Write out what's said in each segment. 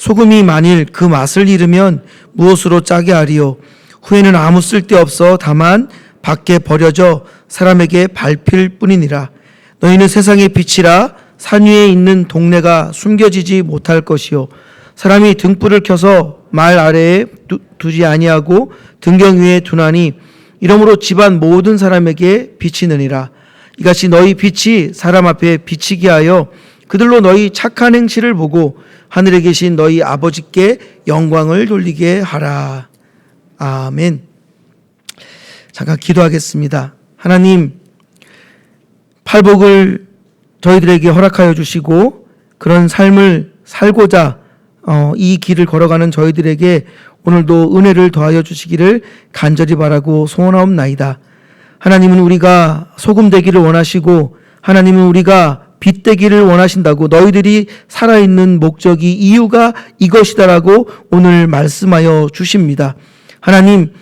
소금이 만일 그 맛을 잃으면 무엇으로 짜게 하리요? 후에는 아무 쓸데없어 다만 밖에 버려져 사람에게 밟힐 뿐이니라. 너희는 세상의 빛이라. 산 위에 있는 동네가 숨겨지지 못할 것이요, 사람이 등불을 켜서 말 아래에 두지 아니하고 등경 위에 두나니 이러므로 집안 모든 사람에게 비치느니라. 이같이 너희 빛이 사람 앞에 비치게 하여 그들로 너희 착한 행실을 보고 하늘에 계신 너희 아버지께 영광을 돌리게 하라. 아멘. 잠깐 기도하겠습니다. 하나님, 팔복을 저희들에게 허락하여 주시고 그런 삶을 살고자 이 길을 걸어가는 저희들에게 오늘도 은혜를 더하여 주시기를 간절히 바라고 소원하옵나이다. 하나님은 우리가 소금 되기를 원하시고 하나님은 우리가 빛 되기를 원하신다고, 너희들이 살아있는 목적이 이유가 이것이다라고 오늘 말씀하여 주십니다. 하나님,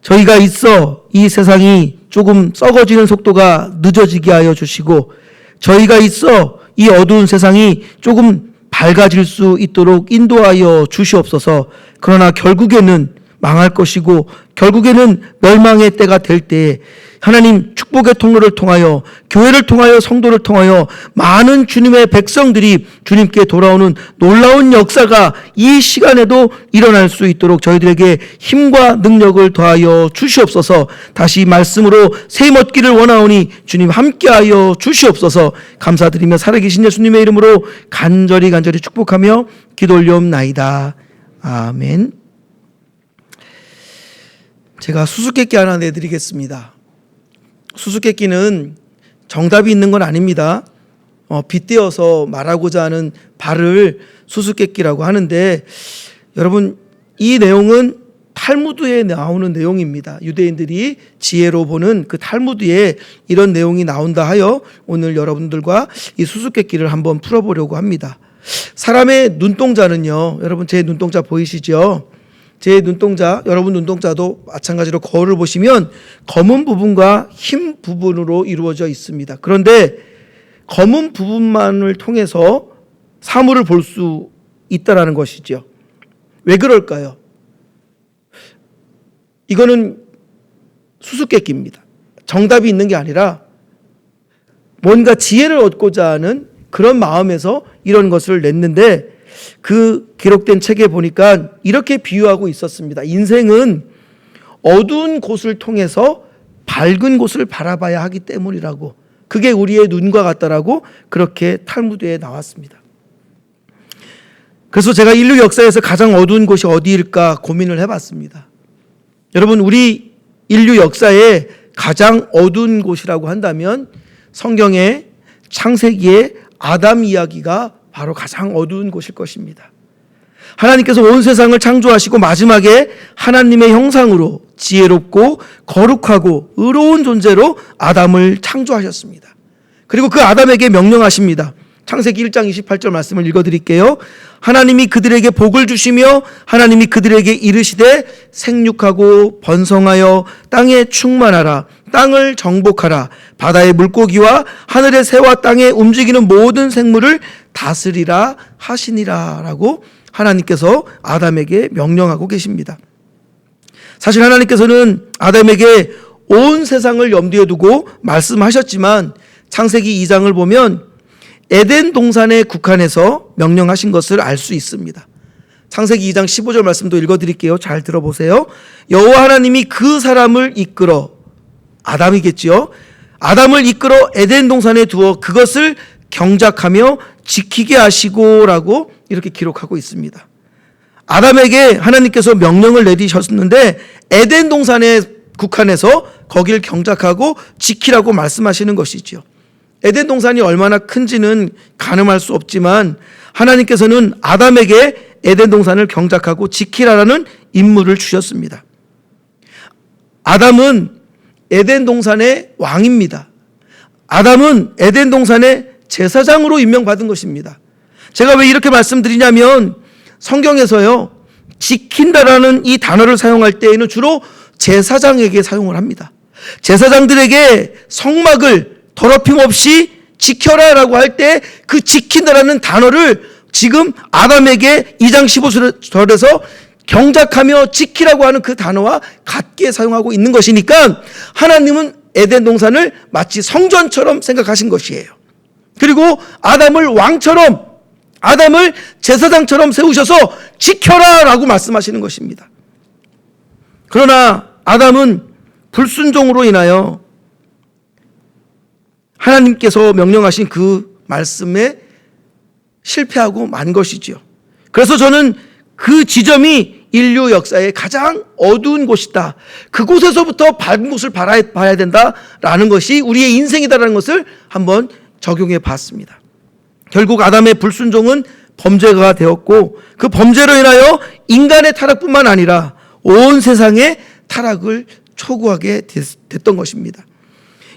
저희가 있어 이 세상이 조금 썩어지는 속도가 늦어지게 하여 주시고 저희가 있어 이 어두운 세상이 조금 밝아질 수 있도록 인도하여 주시옵소서. 그러나 결국에는 망할 것이고 결국에는 멸망의 때가 될 때에 하나님, 축복의 통로를 통하여, 교회를 통하여, 성도를 통하여 많은 주님의 백성들이 주님께 돌아오는 놀라운 역사가 이 시간에도 일어날 수 있도록 저희들에게 힘과 능력을 더하여 주시옵소서. 다시 말씀으로 셈 얻기를 원하오니 주님 함께하여 주시옵소서. 감사드리며 살아계신 예수님의 이름으로 간절히 축복하며 기도 올려옵나이다. 아멘. 제가 수수께끼 하나 내드리겠습니다. 수수께끼는 정답이 있는 건 아닙니다. 빗대어서 말하고자 하는 발을 수수께끼라고 하는데, 여러분, 이 내용은 탈무드에 나오는 내용입니다. 유대인들이 지혜로 보는 그 탈무드에 이런 내용이 나온다 하여 오늘 여러분들과 이 수수께끼를 한번 풀어보려고 합니다. 사람의 눈동자는요, 여러분 제 눈동자 보이시죠? 제 눈동자, 여러분 눈동자도 마찬가지로 거울을 보시면 검은 부분과 흰 부분으로 이루어져 있습니다. 그런데 검은 부분만을 통해서 사물을 볼 수 있다라는 것이죠. 왜 그럴까요? 이거는 수수께끼입니다. 정답이 있는 게 아니라 뭔가 지혜를 얻고자 하는 그런 마음에서 이런 것을 냈는데, 그 기록된 책에 보니까 이렇게 비유하고 있었습니다. 인생은 어두운 곳을 통해서 밝은 곳을 바라봐야 하기 때문이라고, 그게 우리의 눈과 같다라고 그렇게 탈무드에 나왔습니다. 그래서 제가 인류 역사에서 가장 어두운 곳이 어디일까 고민을 해봤습니다. 여러분, 우리 인류 역사에 가장 어두운 곳이라고 한다면 성경의 창세기의 아담 이야기가 바로 가장 어두운 곳일 것입니다. 하나님께서 온 세상을 창조하시고 마지막에 하나님의 형상으로 지혜롭고 거룩하고 의로운 존재로 아담을 창조하셨습니다. 그리고 그 아담에게 명령하십니다. 창세기 1장 28절 말씀을 읽어드릴게요. 하나님이 그들에게 복을 주시며 하나님이 그들에게 이르시되 생육하고 번성하여 땅에 충만하라. 땅을 정복하라. 바다의 물고기와 하늘의 새와 땅에 움직이는 모든 생물을 다스리라 하시니라 라고 하나님께서 아담에게 명령하고 계십니다. 사실 하나님께서는 아담에게 온 세상을 염두에 두고 말씀하셨지만 창세기 2장을 보면 에덴 동산에 국한해서 명령하신 것을 알 수 있습니다. 창세기 2장 15절 말씀도 읽어드릴게요. 잘 들어보세요. 여호와 하나님이 그 사람을 이끌어, 아담이겠지요, 아담을 이끌어 에덴 동산에 두어 그것을 경작하며 지키게 하시고 라고 이렇게 기록하고 있습니다. 아담에게 하나님께서 명령을 내리셨는데 에덴 동산에 국한해서 거길 경작하고 지키라고 말씀하시는 것이죠. 에덴 동산이 얼마나 큰지는 가늠할 수 없지만 하나님께서는 아담에게 에덴 동산을 경작하고 지키라라는 임무를 주셨습니다. 아담은 에덴 동산의 왕입니다. 아담은 에덴 동산의 제사장으로 임명받은 것입니다. 제가 왜 이렇게 말씀드리냐면 성경에서요, 지킨다라는 이 단어를 사용할 때에는 주로 제사장에게 사용을 합니다. 제사장들에게 성막을 더럽힘 없이 지켜라라고 할 때 그 지킨다라는 단어를 지금 아담에게 2장 15절에서 경작하며 지키라고 하는 그 단어와 같게 사용하고 있는 것이니까 하나님은 에덴 동산을 마치 성전처럼 생각하신 것이에요. 그리고 아담을 왕처럼, 아담을 제사장처럼 세우셔서 지켜라 라고 말씀하시는 것입니다. 그러나 아담은 불순종으로 인하여 하나님께서 명령하신 그 말씀에 실패하고 만 것이지요. 그래서 저는 그 지점이 인류 역사의 가장 어두운 곳이다. 그곳에서부터 밝은 곳을 봐야 된다라는 것이 우리의 인생이다라는 것을 한번 적용해 봤습니다. 결국 아담의 불순종은 범죄가 되었고 그 범죄로 인하여 인간의 타락뿐만 아니라 온 세상의 타락을 초구하게 됐던 것입니다.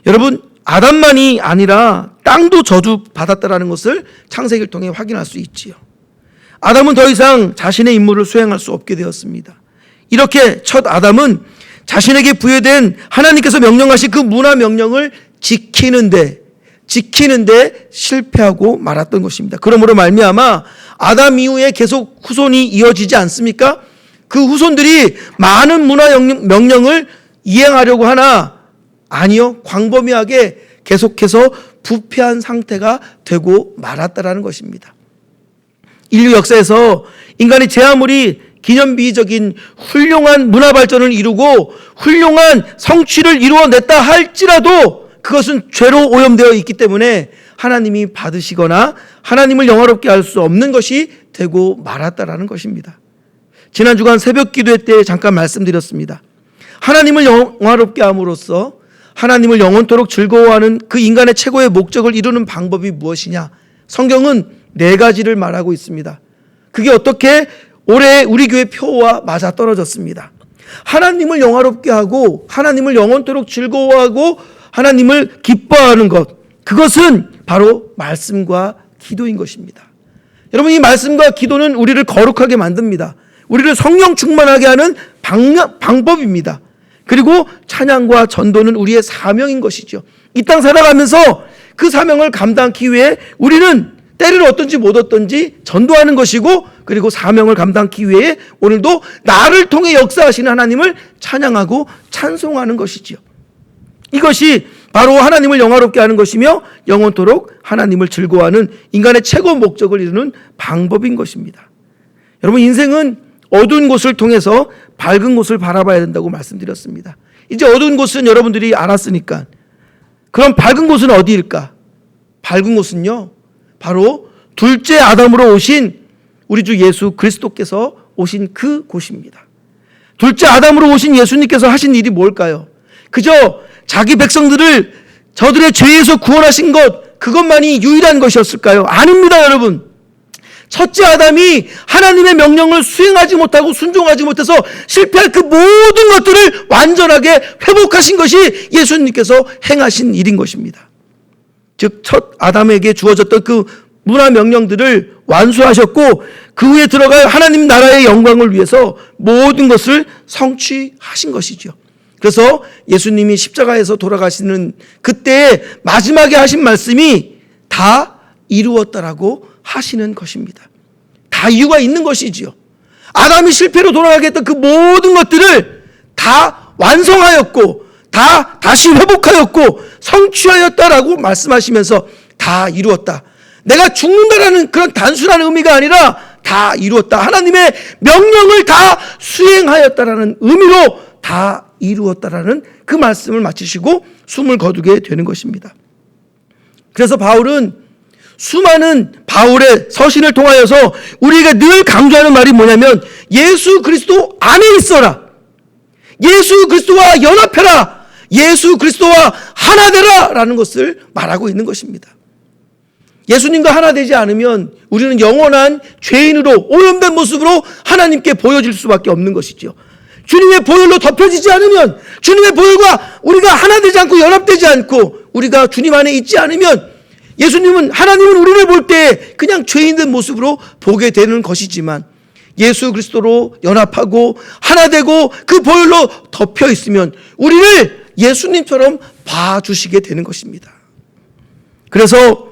여러분, 아담만이 아니라 땅도 저주받았다라는 것을 창세기를 통해 확인할 수 있지요. 아담은 더 이상 자신의 임무를 수행할 수 없게 되었습니다. 이렇게 첫 아담은 자신에게 부여된 하나님께서 명령하신 그 문화 명령을 지키는데 실패하고 말았던 것입니다. 그러므로 말미암아 아담 이후에 계속 후손이 이어지지 않습니까? 그 후손들이 많은 문화 명령을 이행하려고 하나 아니요, 광범위하게 계속해서 부패한 상태가 되고 말았다라는 것입니다. 인류 역사에서 인간이 제 아무리 기념비적인 훌륭한 문화 발전을 이루고 훌륭한 성취를 이루어냈다 할지라도 그것은 죄로 오염되어 있기 때문에 하나님이 받으시거나 하나님을 영화롭게 할 수 없는 것이 되고 말았다라는 것입니다. 지난 주간 새벽 기도회 때 잠깐 말씀드렸습니다. 하나님을 영화롭게 함으로써 하나님을 영원토록 즐거워하는 그 인간의 최고의 목적을 이루는 방법이 무엇이냐? 성경은 4가지를 말하고 있습니다. 그게 어떻게 올해 우리 교회 표와 맞아 떨어졌습니다. 하나님을 영화롭게 하고 하나님을 영원토록 즐거워하고 하나님을 기뻐하는 것, 그것은 바로 말씀과 기도인 것입니다. 여러분, 이 말씀과 기도는 우리를 거룩하게 만듭니다. 우리를 성령 충만하게 하는 방법입니다. 그리고 찬양과 전도는 우리의 사명인 것이죠. 이 땅 살아가면서 그 사명을 감당하기 위해 우리는 때를 얻든지 못 얻든지 전도하는 것이고, 그리고 사명을 감당하기 위해 오늘도 나를 통해 역사하시는 하나님을 찬양하고 찬송하는 것이지요. 이것이 바로 하나님을 영화롭게 하는 것이며 영원토록 하나님을 즐거워하는 인간의 최고 목적을 이루는 방법인 것입니다. 여러분, 인생은 어두운 곳을 통해서 밝은 곳을 바라봐야 된다고 말씀드렸습니다. 이제 어두운 곳은 여러분들이 알았으니까, 그럼 밝은 곳은 어디일까? 밝은 곳은요, 바로 둘째 아담으로 오신 우리 주 예수 그리스도께서 오신 그 곳입니다. 둘째 아담으로 오신 예수님께서 하신 일이 뭘까요? 그저 자기 백성들을 저들의 죄에서 구원하신 것, 그것만이 유일한 것이었을까요? 아닙니다, 여러분. 첫째 아담이 하나님의 명령을 수행하지 못하고 순종하지 못해서 실패할 그 모든 것들을 완전하게 회복하신 것이 예수님께서 행하신 일인 것입니다. 즉, 첫 아담에게 주어졌던 그 문화 명령들을 완수하셨고 그 후에 들어갈 하나님 나라의 영광을 위해서 모든 것을 성취하신 것이죠. 그래서 예수님이 십자가에서 돌아가시는 그때에 마지막에 하신 말씀이 다 이루었다라고 하시는 것입니다. 다 이유가 있는 것이지요. 아담이 실패로 돌아가게 했던 그 모든 것들을 다 완성하였고 다시 회복하였고 성취하였다라고 말씀하시면서 다 이루었다. 내가 죽는다라는 그런 단순한 의미가 아니라 다 이루었다. 하나님의 명령을 다 수행하였다라는 의미로 다 이루었다라는 그 말씀을 마치시고 숨을 거두게 되는 것입니다. 그래서 바울은 수많은 바울의 서신을 통하여서 우리가 늘 강조하는 말이 뭐냐면 예수 그리스도 안에 있어라. 예수 그리스도와 연합해라. 예수 그리스도와 하나 되라 라는 것을 말하고 있는 것입니다. 예수님과 하나 되지 않으면 우리는 영원한 죄인으로 오염된 모습으로 하나님께 보여질 수밖에 없는 것이죠. 주님의 보혈로 덮여지지 않으면, 주님의 보혈과 우리가 하나 되지 않고 연합되지 않고 우리가 주님 안에 있지 않으면 하나님은 우리를 볼 때 그냥 죄인된 모습으로 보게 되는 것이지만 예수 그리스도로 연합하고 하나 되고 그 보혈로 덮여 있으면 우리를 예수님처럼 봐주시게 되는 것입니다. 그래서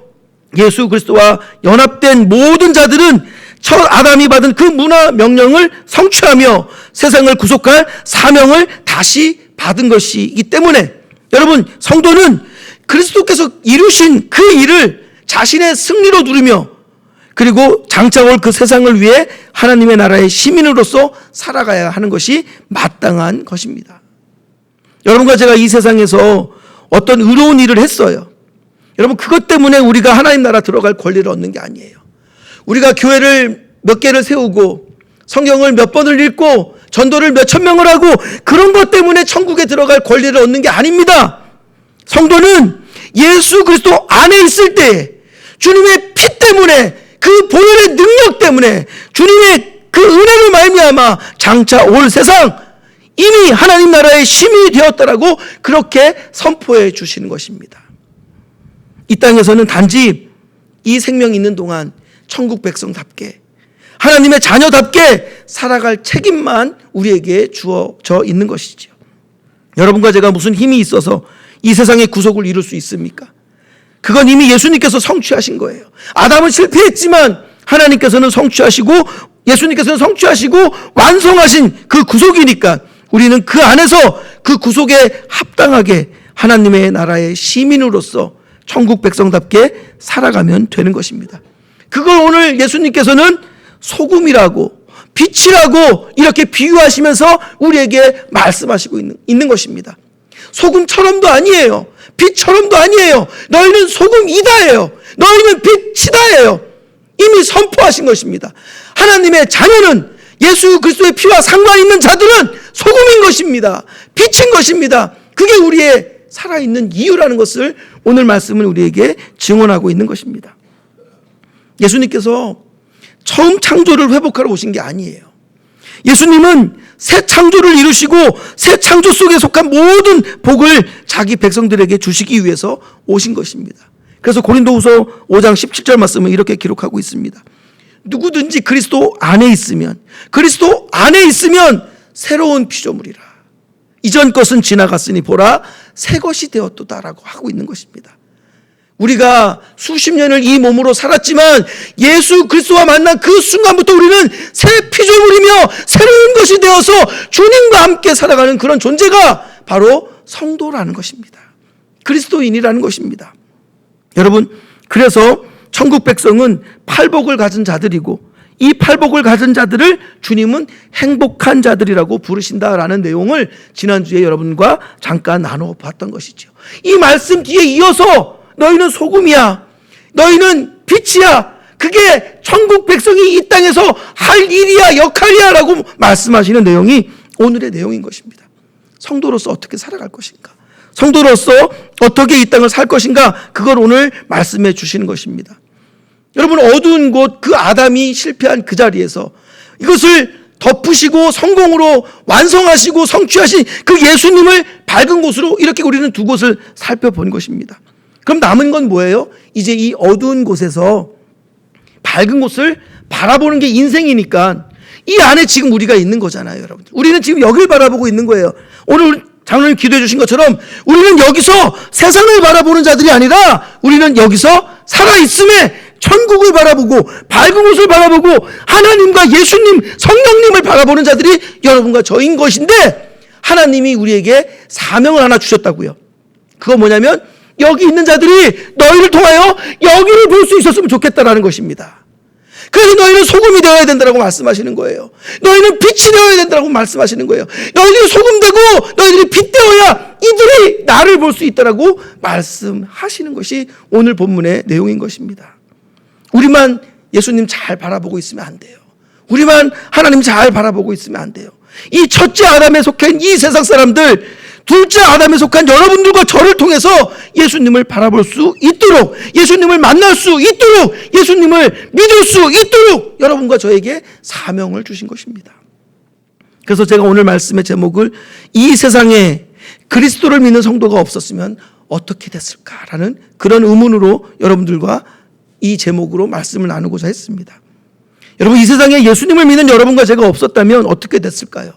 예수 그리스도와 연합된 모든 자들은 첫 아담이 받은 그 문화 명령을 성취하며 세상을 구속할 사명을 다시 받은 것이기 때문에 여러분, 성도는 그리스도께서 이루신 그 일을 자신의 승리로 누리며 그리고 장차 올 그 세상을 위해 하나님의 나라의 시민으로서 살아가야 하는 것이 마땅한 것입니다. 여러분과 제가 이 세상에서 어떤 의로운 일을 했어요. 여러분, 그것 때문에 우리가 하나님 나라 들어갈 권리를 얻는 게 아니에요. 우리가 교회를 몇 개를 세우고 성경을 몇 번을 읽고 전도를 몇천 명을 하고 그런 것 때문에 천국에 들어갈 권리를 얻는 게 아닙니다. 성도는 예수 그리스도 안에 있을 때 주님의 피 때문에, 그 보혈의 능력 때문에, 주님의 그 은혜로 말미암아 장차 올 세상 이미 하나님 나라의 시민이 되었다라고 그렇게 선포해 주시는 것입니다. 이 땅에서는 단지 이 생명이 있는 동안 천국 백성답게, 하나님의 자녀답게 살아갈 책임만 우리에게 주어져 있는 것이죠. 여러분과 제가 무슨 힘이 있어서 이 세상의 구속을 이룰 수 있습니까? 그건 이미 예수님께서 성취하신 거예요. 아담은 실패했지만 하나님께서는 성취하시고, 예수님께서는 성취하시고 완성하신 그 구속이니까 우리는 그 안에서 그 구속에 합당하게 하나님의 나라의 시민으로서 천국 백성답게 살아가면 되는 것입니다. 그걸 오늘 예수님께서는 소금이라고, 빛이라고 이렇게 비유하시면서 우리에게 말씀하시고 있는 것입니다. 소금처럼도 아니에요. 빛처럼도 아니에요. 너희는 소금이다예요. 너희는 빛이다예요. 이미 선포하신 것입니다. 하나님의 자녀는, 예수 그리스도의 피와 상관 있는 자들은 소금인 것입니다. 빛인 것입니다. 그게 우리의 살아있는 이유라는 것을 오늘 말씀은 우리에게 증언하고 있는 것입니다. 예수님께서 처음 창조를 회복하러 오신 게 아니에요. 예수님은 새 창조를 이루시고 새 창조 속에 속한 모든 복을 자기 백성들에게 주시기 위해서 오신 것입니다. 그래서 고린도후서 5장 17절 말씀은 이렇게 기록하고 있습니다. 누구든지 그리스도 안에 있으면 새로운 피조물이라. 이전 것은 지나갔으니 보라 새 것이 되었도다라고 하고 있는 것입니다. 우리가 수십 년을 이 몸으로 살았지만 예수 그리스도와 만난 그 순간부터 우리는 새 피조물이며 새로운 것이 되어서 주님과 함께 살아가는 그런 존재가 바로 성도라는 것입니다. 그리스도인이라는 것입니다. 여러분, 그래서 천국 백성은 팔복을 가진 자들이고 이 팔복을 가진 자들을 주님은 행복한 자들이라고 부르신다라는 내용을 지난주에 여러분과 잠깐 나눠봤던 것이죠. 이 말씀 뒤에 이어서 너희는 소금이야, 너희는 빛이야, 그게 천국 백성이 이 땅에서 할 일이야, 역할이야 라고 말씀하시는 내용이 오늘의 내용인 것입니다. 성도로서 어떻게 살아갈 것인가, 성도로서 어떻게 이 땅을 살 것인가, 그걸 오늘 말씀해 주시는 것입니다. 여러분, 어두운 곳, 그 아담이 실패한 그 자리에서 이것을 덮으시고 성공으로 완성하시고 성취하신 그 예수님을 밝은 곳으로 이렇게 우리는 두 곳을 살펴본 것입니다. 그럼 남은 건 뭐예요? 이제 이 어두운 곳에서 밝은 곳을 바라보는 게 인생이니까 이 안에 지금 우리가 있는 거잖아요, 여러분들. 우리는 지금 여길 바라보고 있는 거예요. 오늘 장로님 기도해 주신 것처럼 우리는 여기서 세상을 바라보는 자들이 아니라 우리는 여기서 살아있음에 천국을 바라보고 밝은 곳을 바라보고 하나님과 예수님, 성령님을 바라보는 자들이 여러분과 저인 것인데, 하나님이 우리에게 사명을 하나 주셨다고요. 그거 뭐냐면 여기 있는 자들이 너희를 통하여 여기를 볼 수 있었으면 좋겠다라는 것입니다. 그래서 너희는 소금이 되어야 된다고 말씀하시는 거예요. 너희는 빛이 되어야 된다고 말씀하시는 거예요. 너희들이 소금 되고 너희들이 빛 되어야 이들이 나를 볼 수 있다라고 말씀하시는 것이 오늘 본문의 내용인 것입니다. 우리만 예수님 잘 바라보고 있으면 안 돼요. 우리만 하나님 잘 바라보고 있으면 안 돼요. 이 첫째 아담에 속한 이 세상 사람들, 둘째 아담에 속한 여러분들과 저를 통해서 예수님을 바라볼 수 있도록, 예수님을 만날 수 있도록, 예수님을 믿을 수 있도록 여러분과 저에게 사명을 주신 것입니다. 그래서 제가 오늘 말씀의 제목을 이 세상에 그리스도를 믿는 성도가 없었으면 어떻게 됐을까라는 그런 의문으로 여러분들과 이 제목으로 말씀을 나누고자 했습니다. 여러분, 이 세상에 예수님을 믿는 여러분과 제가 없었다면 어떻게 됐을까요?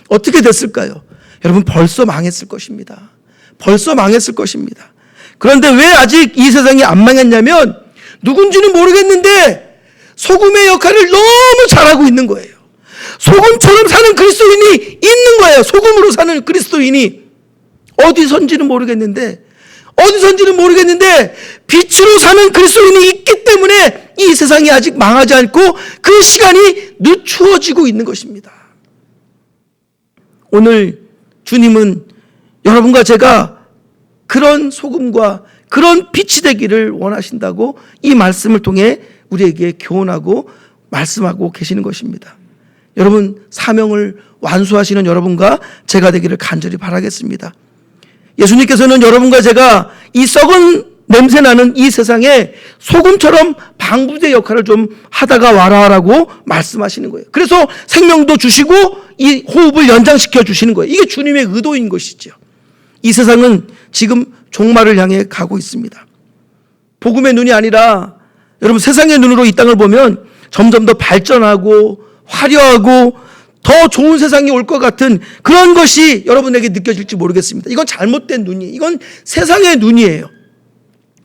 어떻게 됐을까요? 여러분, 벌써 망했을 것입니다. 벌써 망했을 것입니다. 그런데 왜 아직 이 세상이 안 망했냐면 누군지는 모르겠는데 소금의 역할을 너무 잘하고 있는 거예요. 소금처럼 사는 그리스도인이 있는 거예요. 소금으로 사는 그리스도인이 어디선지는 모르겠는데 빛으로 사는 그리스도인이 있기 때문에 이 세상이 아직 망하지 않고 그 시간이 늦추어지고 있는 것입니다. 오늘 주님은 여러분과 제가 그런 소금과 그런 빛이 되기를 원하신다고 이 말씀을 통해 우리에게 교훈하고 말씀하고 계시는 것입니다. 여러분, 사명을 완수하시는 여러분과 제가 되기를 간절히 바라겠습니다. 예수님께서는 여러분과 제가 이 썩은 냄새나는 이 세상에 소금처럼 방부제 역할을 좀 하다가 와라라고 말씀하시는 거예요. 그래서 생명도 주시고 이 호흡을 연장시켜 주시는 거예요. 이게 주님의 의도인 것이죠. 이 세상은 지금 종말을 향해 가고 있습니다. 복음의 눈이 아니라 여러분 세상의 눈으로 이 땅을 보면 점점 더 발전하고 화려하고 더 좋은 세상이 올 것 같은 그런 것이 여러분에게 느껴질지 모르겠습니다. 이건 잘못된 눈이에요. 이건 세상의 눈이에요.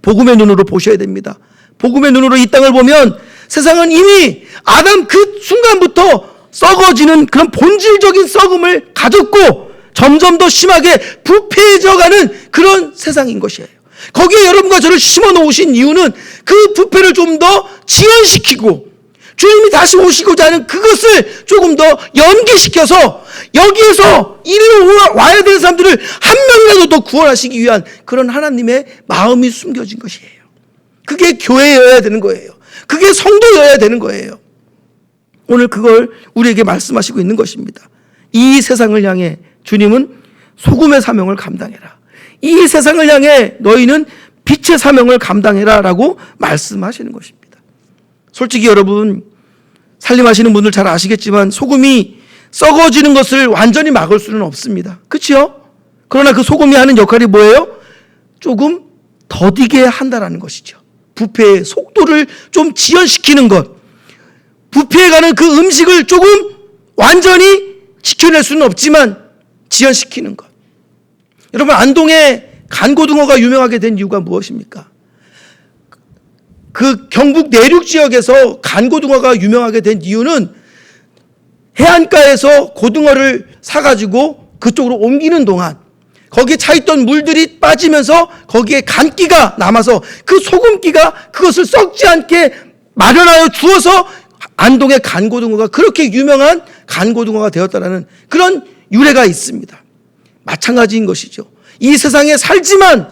복음의 눈으로 보셔야 됩니다. 복음의 눈으로 이 땅을 보면 세상은 이미 아담 그 순간부터 썩어지는 그런 본질적인 썩음을 가졌고 점점 더 심하게 부패해져가는 그런 세상인 것이에요. 거기에 여러분과 저를 심어 놓으신 이유는 그 부패를 좀 더 지연시키고 주님이 다시 오시고자 하는 그것을 조금 더 연기시켜서 여기에서 이리로 와야 되는 사람들을 한 명이라도 더 구원하시기 위한 그런 하나님의 마음이 숨겨진 것이에요. 그게 교회여야 되는 거예요. 그게 성도여야 되는 거예요. 오늘 그걸 우리에게 말씀하시고 있는 것입니다. 이 세상을 향해 주님은 소금의 사명을 감당해라. 이 세상을 향해 너희는 빛의 사명을 감당해라 라고 말씀하시는 것입니다. 솔직히 여러분, 살림하시는 분들 잘 아시겠지만 소금이 썩어지는 것을 완전히 막을 수는 없습니다. 그렇죠? 그러나 그 소금이 하는 역할이 뭐예요? 조금 더디게 한다라는 것이죠. 부패의 속도를 좀 지연시키는 것. 부패해가는 그 음식을 조금 완전히 지켜낼 수는 없지만 지연시키는 것. 여러분, 안동에 간고등어가 유명하게 된 이유가 무엇입니까? 그 경북 내륙 지역에서 간고등어가 유명하게 된 이유는 해안가에서 고등어를 사가지고 그쪽으로 옮기는 동안 거기에 차있던 물들이 빠지면서 거기에 간기가 남아서 그 소금기가 그것을 썩지 않게 마련하여 주어서 안동의 간고등어가 그렇게 유명한 간고등어가 되었다는 그런 유래가 있습니다. 마찬가지인 것이죠. 이 세상에 살지만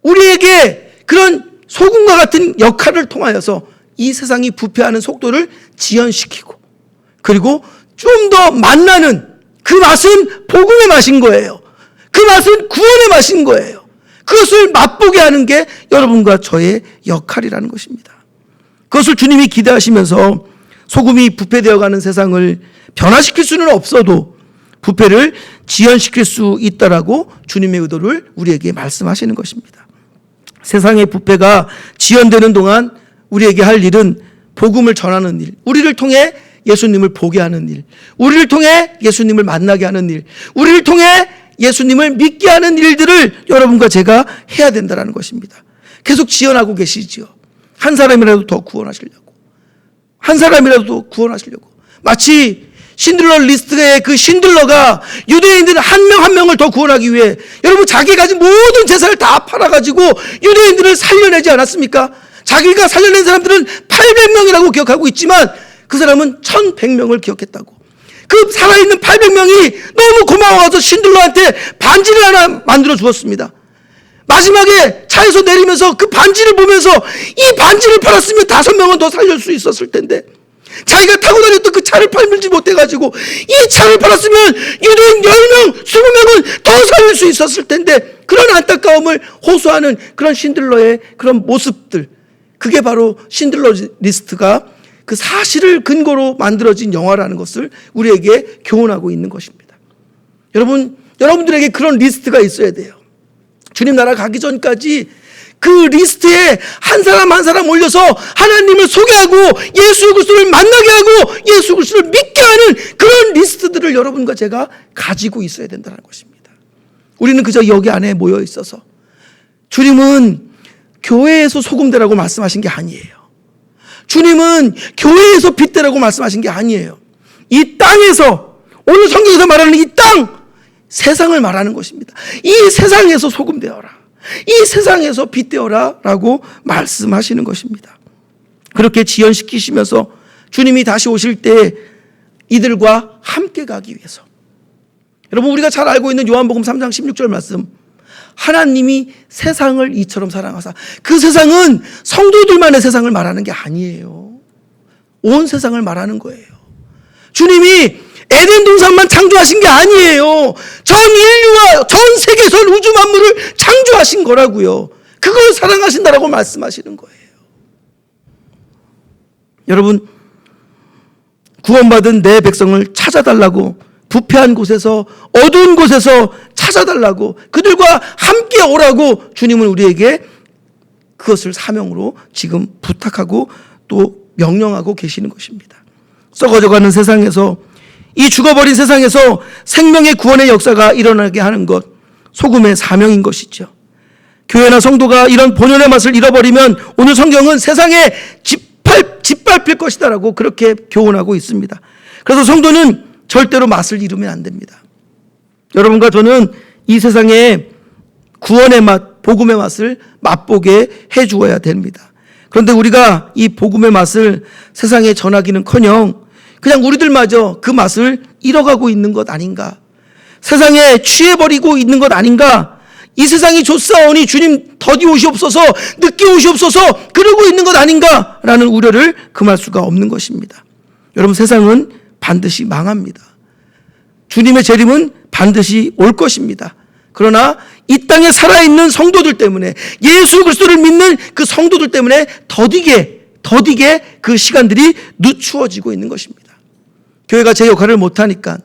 우리에게 그런 소금과 같은 역할을 통하여서 이 세상이 부패하는 속도를 지연시키고 그리고 좀 더 만나는 그 맛은 복음의 맛인 거예요. 그 맛은 구원의 맛인 거예요. 그것을 맛보게 하는 게 여러분과 저의 역할이라는 것입니다. 그것을 주님이 기대하시면서 소금이 부패되어가는 세상을 변화시킬 수는 없어도 부패를 지연시킬 수 있다라고 주님의 의도를 우리에게 말씀하시는 것입니다. 세상의 부패가 지연되는 동안 우리에게 할 일은 복음을 전하는 일, 우리를 통해 예수님을 보게 하는 일, 우리를 통해 예수님을 만나게 하는 일, 우리를 통해 예수님을 믿게 하는 일들을 여러분과 제가 해야 된다는 것입니다. 계속 지연하고 계시지요. 한 사람이라도 더 구원하시려고. 한 사람이라도 구원하시려고. 마치 신들러 리스트의 그 신들러가 유대인들 한 명 한 명을 더 구원하기 위해 여러분 자기가 가진 모든 재산을 다 팔아가지고 유대인들을 살려내지 않았습니까? 자기가 살려낸 사람들은 800명이라고 기억하고 있지만 그 사람은 1100명을 기억했다고. 그 살아있는 800명이 너무 고마워서 신들러한테 반지를 하나 만들어 주었습니다. 마지막에 차에서 내리면서 그 반지를 보면서 이 반지를 팔았으면 5명은 더 살릴 수 있었을 텐데 자기가 타고 다녔던 그 차를 팔지 못해가지고 이 차를 팔았으면 유대인 10명, 20명은 더 살릴 수 있었을 텐데 그런 안타까움을 호소하는 그런 신들러의 그런 모습들, 그게 바로 신들러 리스트가 그 사실을 근거로 만들어진 영화라는 것을 우리에게 교훈하고 있는 것입니다. 여러분들에게 그런 리스트가 있어야 돼요. 주님 나라 가기 전까지 그 리스트에 한 사람 한 사람 올려서 하나님을 소개하고 예수 그리스도를 만나게 하고 예수 그리스도를 믿게 하는 그런 리스트들을 여러분과 제가 가지고 있어야 된다는 것입니다. 우리는 그저 여기 안에 모여 있어서 주님은 교회에서 소금되라고 말씀하신 게 아니에요. 주님은 교회에서 빛되라고 말씀하신 게 아니에요. 이 땅에서, 오늘 성경에서 말하는 이 땅, 세상을 말하는 것입니다. 이 세상에서 소금되어라, 이 세상에서 빛되어라 라고 말씀하시는 것입니다. 그렇게 지연시키시면서 주님이 다시 오실 때 이들과 함께 가기 위해서, 여러분 우리가 잘 알고 있는 요한복음 3장 16절 말씀, 하나님이 세상을 이처럼 사랑하사, 그 세상은 성도들만의 세상을 말하는 게 아니에요. 온 세상을 말하는 거예요. 주님이 에덴 동산만 창조하신 게 아니에요. 전 인류와 전 세계 전 우주 만물을 창조하신 거라고요. 그걸 사랑하신다라고 말씀하시는 거예요. 여러분, 구원받은 내 백성을 찾아달라고, 부패한 곳에서, 어두운 곳에서 찾아달라고, 그들과 함께 오라고 주님은 우리에게 그것을 사명으로 지금 부탁하고 또 명령하고 계시는 것입니다. 썩어져가는 세상에서, 이 죽어버린 세상에서 생명의 구원의 역사가 일어나게 하는 것, 소금의 사명인 것이죠. 교회나 성도가 이런 본연의 맛을 잃어버리면 오늘 성경은 세상에 짓밟힐 것이다 라고 그렇게 교훈하고 있습니다. 그래서 성도는 절대로 맛을 잃으면 안 됩니다. 여러분과 저는 이 세상의 구원의 맛, 복음의 맛을 맛보게 해주어야 됩니다. 그런데 우리가 이 복음의 맛을 세상에 전하기는커녕 그냥 우리들마저 그 맛을 잃어가고 있는 것 아닌가, 세상에 취해버리고 있는 것 아닌가, 이 세상이 좋사오니 주님 더디 오시옵소서, 늦게 오시옵소서 그러고 있는 것 아닌가라는 우려를 금할 수가 없는 것입니다. 여러분, 세상은 반드시 망합니다. 주님의 재림은 반드시 올 것입니다. 그러나 이 땅에 살아있는 성도들 때문에, 예수 그리스도를 믿는 그 성도들 때문에 더디게 그 시간들이 늦추어지고 있는 것입니다. 교회가 제 역할을 못하니까,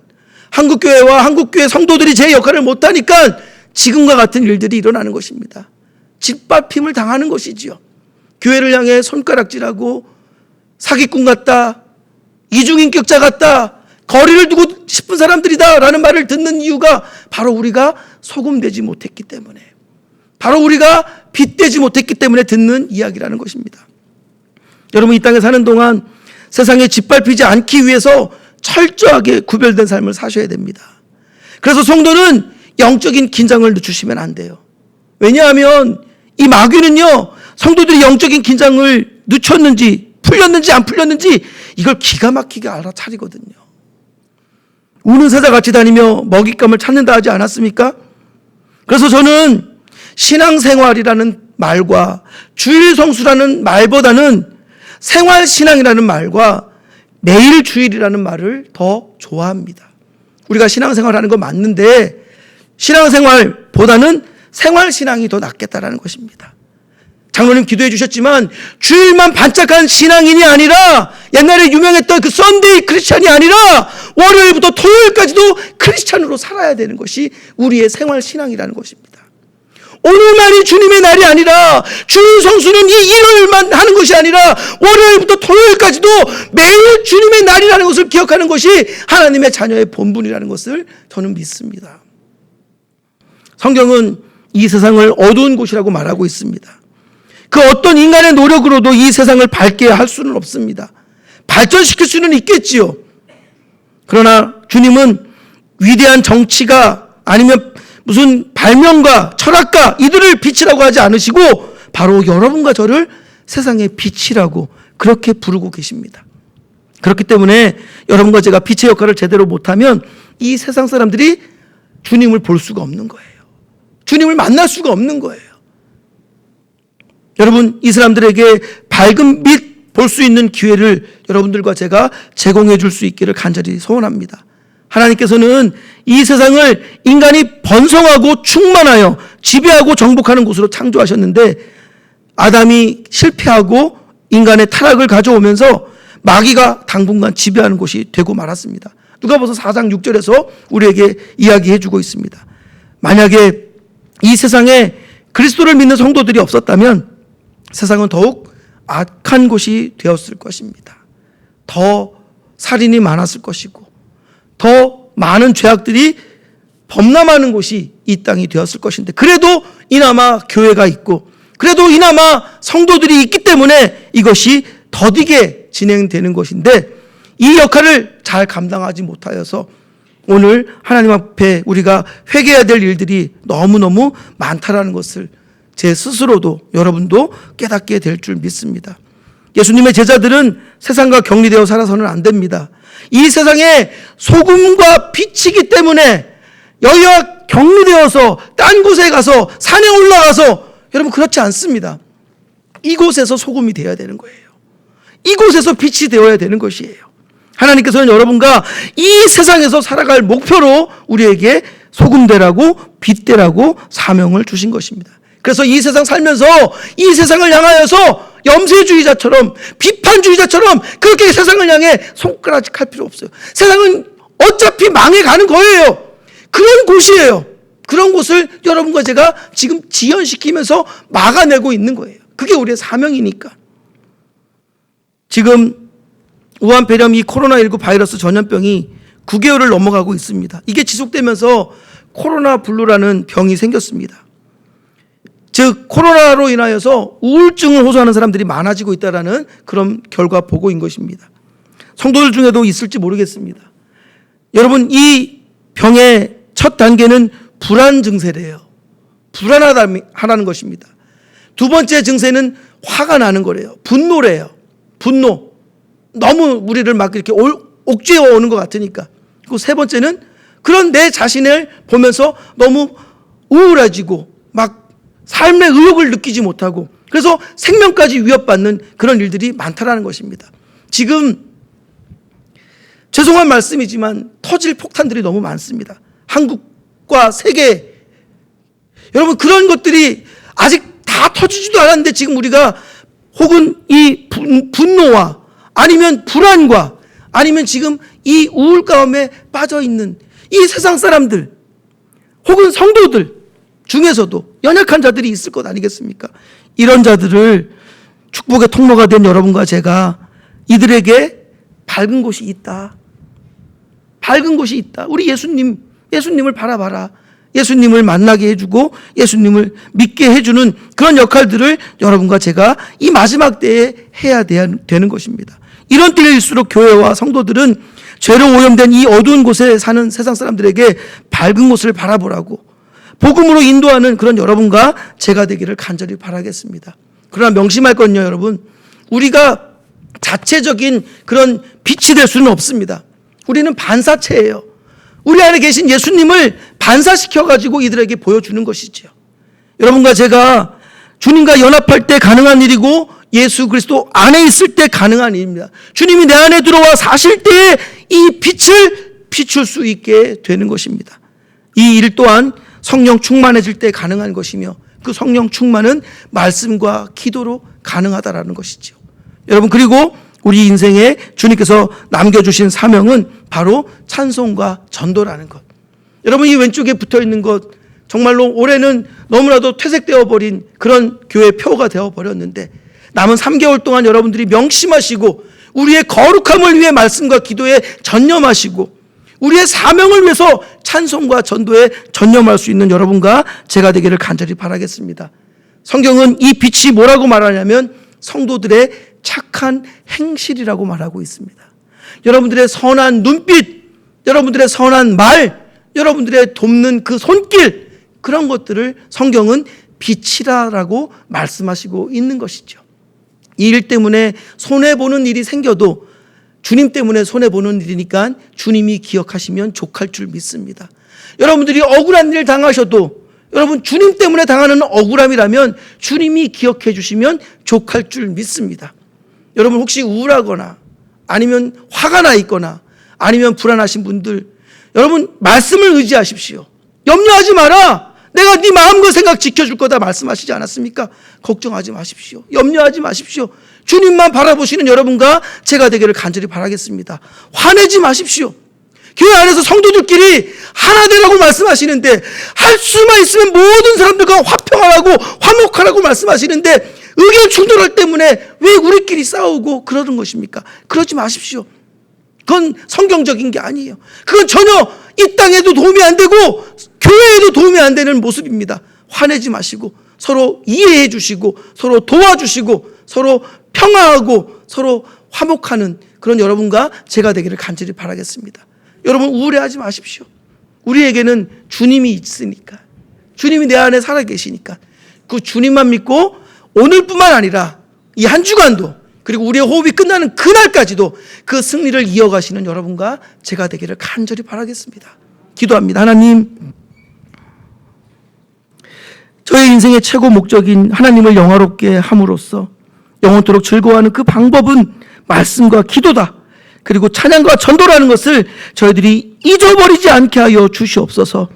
한국교회와 한국교회 성도들이 제 역할을 못하니까 지금과 같은 일들이 일어나는 것입니다. 짓밟힘을 당하는 것이지요. 교회를 향해 손가락질하고 사기꾼 같다, 이중인격자 같다, 거리를 두고 싶은 사람들이다 라는 말을 듣는 이유가 바로 우리가 소금되지 못했기 때문에, 바로 우리가 빛되지 못했기 때문에 듣는 이야기라는 것입니다. 여러분, 이 땅에 사는 동안 세상에 짓밟히지 않기 위해서 철저하게 구별된 삶을 사셔야 됩니다. 그래서 성도는 영적인 긴장을 늦추시면 안 돼요. 왜냐하면 이 마귀는요, 성도들이 영적인 긴장을 늦췄는지 풀렸는지 안 풀렸는지 이걸 기가 막히게 알아차리거든요. 우는 사자같이 다니며 먹잇감을 찾는다 하지 않았습니까? 그래서 저는 신앙생활이라는 말과 주일성수라는 말보다는 생활신앙이라는 말과 매일주일이라는 말을 더 좋아합니다. 우리가 신앙생활하는 건 맞는데 신앙생활보다는 생활신앙이 더 낫겠다라는 것입니다. 장로님 기도해 주셨지만 주일만 반짝한 신앙인이 아니라, 옛날에 유명했던 그 썬데이 크리스찬이 아니라 월요일부터 토요일까지도 크리스찬으로 살아야 되는 것이 우리의 생활신앙이라는 것입니다. 오늘만이 주님의 날이 아니라, 주일 성수는 이 일요일만 하는 것이 아니라 월요일부터 토요일까지도 매일 주님의 날이라는 것을 기억하는 것이 하나님의 자녀의 본분이라는 것을 저는 믿습니다. 성경은 이 세상을 어두운 곳이라고 말하고 있습니다. 그 어떤 인간의 노력으로도 이 세상을 밝게 할 수는 없습니다. 발전시킬 수는 있겠지요. 그러나 주님은 위대한 정치가 아니면 무슨 발명가, 철학가 이들을 빛이라고 하지 않으시고 바로 여러분과 저를 세상의 빛이라고 그렇게 부르고 계십니다. 그렇기 때문에 여러분과 제가 빛의 역할을 제대로 못하면 이 세상 사람들이 주님을 볼 수가 없는 거예요. 주님을 만날 수가 없는 거예요. 여러분, 이 사람들에게 밝은 빛 볼 수 있는 기회를 여러분들과 제가 제공해 줄 수 있기를 간절히 소원합니다. 하나님께서는 이 세상을 인간이 번성하고 충만하여 지배하고 정복하는 곳으로 창조하셨는데, 아담이 실패하고 인간의 타락을 가져오면서 마귀가 당분간 지배하는 곳이 되고 말았습니다. 누가복음 4장 6절에서 우리에게 이야기해 주고 있습니다. 만약에 이 세상에 그리스도를 믿는 성도들이 없었다면 세상은 더욱 악한 곳이 되었을 것입니다. 더 살인이 많았을 것이고 더 많은 죄악들이 범람하는 곳이 이 땅이 되었을 것인데, 그래도 이나마 교회가 있고 그래도 이나마 성도들이 있기 때문에 이것이 더디게 진행되는 것인데, 이 역할을 잘 감당하지 못하여서 오늘 하나님 앞에 우리가 회개해야 될 일들이 너무너무 많다라는 것을 제 스스로도 여러분도 깨닫게 될 줄 믿습니다. 예수님의 제자들은 세상과 격리되어 살아서는 안 됩니다. 이 세상에 소금과 빛이기 때문에 여기와 격리되어서 딴 곳에 가서 산에 올라가서, 여러분 그렇지 않습니다. 이곳에서 소금이 되어야 되는 거예요. 이곳에서 빛이 되어야 되는 것이에요. 하나님께서는 여러분과 이 세상에서 살아갈 목표로 우리에게 소금 되라고 빛 되라고 사명을 주신 것입니다. 그래서 이 세상 살면서 이 세상을 향하여서 염세주의자처럼 비판주의자처럼 그렇게 세상을 향해 손가락질 할 필요 없어요. 세상은 어차피 망해가는 거예요. 그런 곳이에요. 그런 곳을 여러분과 제가 지금 지연시키면서 막아내고 있는 거예요. 그게 우리의 사명이니까. 지금 우한폐렴 이 코로나19 바이러스 전염병이 9개월을 넘어가고 있습니다. 이게 지속되면서 코로나 블루라는 병이 생겼습니다. 즉 코로나로 인하여서 우울증을 호소하는 사람들이 많아지고 있다는 그런 결과 보고인 것입니다. 성도들 중에도 있을지 모르겠습니다. 여러분, 이 병의 첫 단계는 불안 증세래요. 불안하다는 것입니다. 두 번째 증세는 화가 나는 거래요. 분노래요. 분노. 너무 우리를 막 이렇게 옥죄어 오는 것 같으니까. 그리고 세 번째는 그런 내 자신을 보면서 너무 우울해지고 막 삶의 의욕을 느끼지 못하고, 그래서 생명까지 위협받는 그런 일들이 많다라는 것입니다. 지금 죄송한 말씀이지만 터질 폭탄들이 너무 많습니다. 한국과 세계, 여러분 그런 것들이 아직 다 터지지도 않았는데 지금 우리가 혹은 이 분노와 아니면 불안과 아니면 지금 이 우울감에 빠져 있는 이 세상 사람들 혹은 성도들 중에서도 연약한 자들이 있을 것 아니겠습니까? 이런 자들을 축복의 통로가 된 여러분과 제가 이들에게 밝은 곳이 있다. 밝은 곳이 있다. 우리 예수님을 바라봐라. 예수님을 만나게 해주고 예수님을 믿게 해주는 그런 역할들을 여러분과 제가 이 마지막 때에 해야 되는 것입니다. 이런 때일수록 교회와 성도들은 죄로 오염된 이 어두운 곳에 사는 세상 사람들에게 밝은 곳을 바라보라고 복음으로 인도하는 그런 여러분과 제가 되기를 간절히 바라겠습니다. 그러나 명심할 건요, 여러분. 우리가 자체적인 그런 빛이 될 수는 없습니다. 우리는 반사체예요. 우리 안에 계신 예수님을 반사시켜가지고 이들에게 보여주는 것이죠. 여러분과 제가 주님과 연합할 때 가능한 일이고 예수 그리스도 안에 있을 때 가능한 일입니다. 주님이 내 안에 들어와 사실 때에 이 빛을 비출 수 있게 되는 것입니다. 이 일 또한 성령 충만해질 때 가능한 것이며 그 성령 충만은 말씀과 기도로 가능하다라는 것이죠. 여러분, 그리고 우리 인생에 주님께서 남겨주신 사명은 바로 찬송과 전도라는 것. 여러분, 이 왼쪽에 붙어있는 것 정말로 올해는 너무나도 퇴색되어 버린 그런 교회 표가 되어버렸는데 남은 3개월 동안 여러분들이 명심하시고 우리의 거룩함을 위해 말씀과 기도에 전념하시고 우리의 사명을 위해서 찬송과 전도에 전념할 수 있는 여러분과 제가 되기를 간절히 바라겠습니다. 성경은 이 빛이 뭐라고 말하냐면 성도들의 착한 행실이라고 말하고 있습니다. 여러분들의 선한 눈빛, 여러분들의 선한 말, 여러분들의 돕는 그 손길, 그런 것들을 성경은 빛이라고 말씀하시고 있는 것이죠. 이 일 때문에 손해보는 일이 생겨도 주님 때문에 손해보는 일이니까 주님이 기억하시면 족할 줄 믿습니다. 여러분들이 억울한 일 당하셔도 여러분 주님 때문에 당하는 억울함이라면 주님이 기억해 주시면 족할 줄 믿습니다. 여러분 혹시 우울하거나 아니면 화가 나 있거나 아니면 불안하신 분들, 여러분 말씀을 의지하십시오. 염려하지 마라. 내가 네 마음과 생각 지켜줄 거다 말씀하시지 않았습니까? 걱정하지 마십시오. 염려하지 마십시오. 주님만 바라보시는 여러분과 제가 되기를 간절히 바라겠습니다. 화내지 마십시오. 교회 안에서 성도들끼리 하나 되라고 말씀하시는데 할 수만 있으면 모든 사람들과 화평하라고 화목하라고 말씀하시는데 의견 충돌할 때문에 왜 우리끼리 싸우고 그러는 것입니까? 그러지 마십시오. 그건 성경적인 게 아니에요. 그건 전혀 이 땅에도 도움이 안 되고 교회에도 도움이 안 되는 모습입니다. 화내지 마시고 서로 이해해 주시고 서로 도와주시고 서로 평화하고 서로 화목하는 그런 여러분과 제가 되기를 간절히 바라겠습니다. 여러분 우울해하지 마십시오. 우리에게는 주님이 있으니까, 주님이 내 안에 살아계시니까 그 주님만 믿고 오늘뿐만 아니라 이 한 주간도, 그리고 우리의 호흡이 끝나는 그날까지도 그 승리를 이어가시는 여러분과 제가 되기를 간절히 바라겠습니다. 기도합니다. 하나님, 저의 인생의 최고 목적인 하나님을 영화롭게 함으로써 영원토록 즐거워하는 그 방법은 말씀과 기도다. 그리고 찬양과 전도라는 것을 저희들이 잊어버리지 않게 하여 주시옵소서.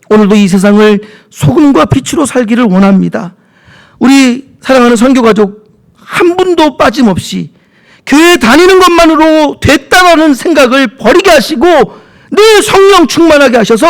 오늘도 이 세상을 소금과 빛으로 살기를 원합니다. 우리 사랑하는 선교가족 한 분도 빠짐없이 교회 다니는 것만으로 됐다라는 생각을 버리게 하시고 늘 성령 충만하게 하셔서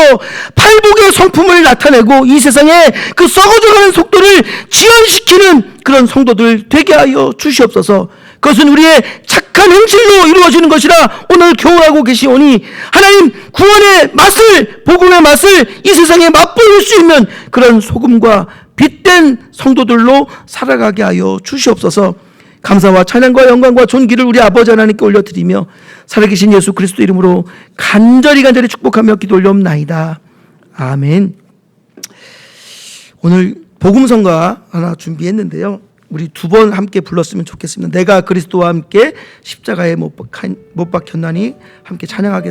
팔복의 성품을 나타내고 이 세상에 그 썩어져가는 속도를 지연시키는 그런 성도들 되게 하여 주시옵소서. 그것은 우리의 착한 행실로 이루어지는 것이라 오늘 교훈하고 계시오니 하나님, 구원의 맛을, 복음의 맛을 이 세상에 맛보일 수 있는 그런 소금과 빛된 성도들로 살아가게 하여 주시옵소서. 감사와 찬양과 영광과 존귀를 우리 아버지 하나님께 올려드리며 살아계신 예수 그리스도 이름으로 간절히 축복하며 기도 올려옵나이다. 아멘. 오늘 복음성가 하나 준비했는데요, 우리 두 번 함께 불렀으면 좋겠습니다. 내가 그리스도와 함께 십자가에 못 박혔나니 함께 찬양하겠습니다.